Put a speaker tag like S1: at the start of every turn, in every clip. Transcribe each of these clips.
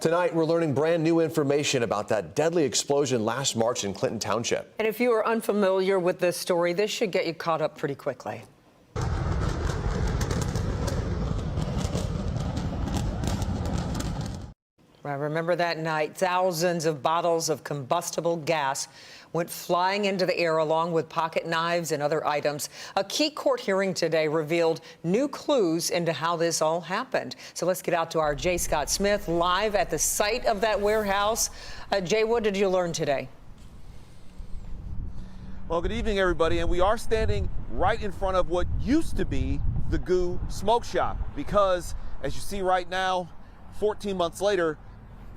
S1: Tonight, we're learning brand new information about that deadly explosion last March in Clinton Township.
S2: And if you are unfamiliar with this story, this should get you caught up pretty quickly. I remember that night, thousands of bottles of combustible gas went flying into the air along with pocket knives and other items. A key court hearing today revealed new clues into how this all happened. So let's get out to our Jay Scott Smith live at the site of that warehouse. Jay, what did you learn today?
S3: Well, good evening, everybody. And we are standing right in front of what used to be the Goo Smoke Shop, because as you see right now, 14 months later,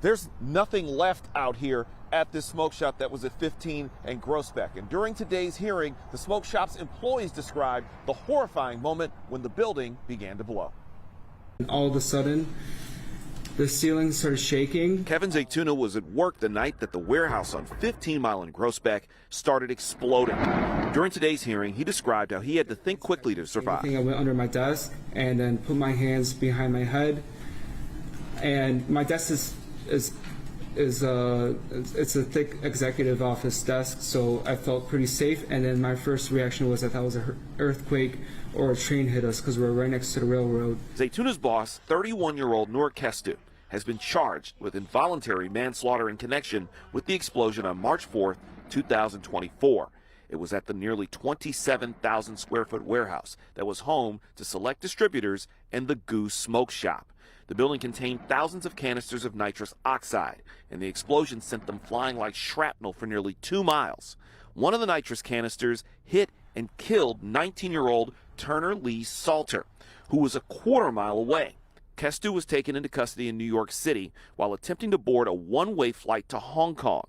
S3: there's nothing left out here at this smoke shop that was at 15 and Groesbeck. And during today's hearing, the smoke shop's employees described the horrifying moment when the building began to blow.
S4: All of a sudden, the ceiling started shaking.
S3: Kevin Zaytuna was at work the night that the warehouse on 15 Mile in Groesbeck started exploding. During today's hearing, he described how he had to think quickly to survive.
S4: I went under my desk and then put my hands behind my head. And my desk it's a thick executive office desk, so I felt pretty safe. And then my first reaction was I thought it was an earthquake or a train hit us, because we're right next to the railroad.
S3: Zaytuna's boss, 31-year-old Noor Kestou, has been charged with involuntary manslaughter in connection with the explosion on March 4th, 2024. It was at the nearly 27,000 square foot warehouse that was home to Select Distributors and the Goo Smoke Shop. The building contained thousands of canisters of nitrous oxide, and the explosion sent them flying like shrapnel for nearly 2 miles. One of the nitrous canisters hit and killed 19-year-old Turner Lee Salter, who was a quarter mile away. Kestou was taken into custody in New York City while attempting to board a one-way flight to Hong Kong.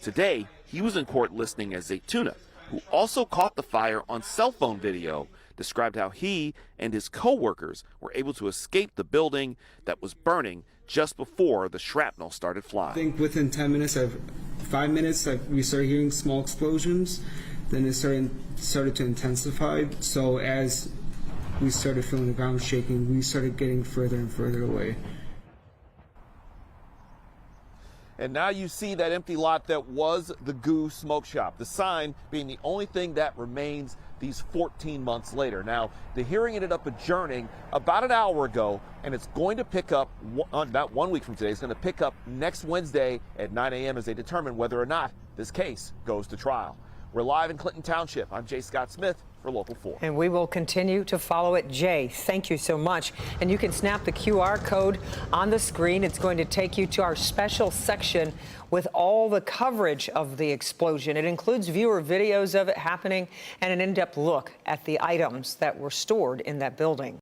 S3: Today, he was in court listening as Zaytuna, who also caught the fire on cell phone video, described how he and his co-workers were able to escape the building that was burning just before the shrapnel started flying.
S4: I think within 10 minutes, 5 minutes, we started hearing small explosions. Then it started to intensify. So as we started feeling the ground shaking, we started getting further and further away.
S3: And now you see that empty lot that was the Goo Smoke Shop, the sign being the only thing that remains these 14 months later. Now, the hearing ended up adjourning about an hour ago, and it's going to pick up, about 1 week from today, it's going to pick up next Wednesday at 9 a.m. as they determine whether or not this case goes to trial. We're live in Clinton Township. I'm Jay Scott Smith for Local 4.
S2: And we will continue to follow it. Jay, thank you so much. And you can snap the QR code on the screen. It's going to take you to our special section with all the coverage of the explosion. It includes viewer videos of it happening and an in-depth look at the items that were stored in that building.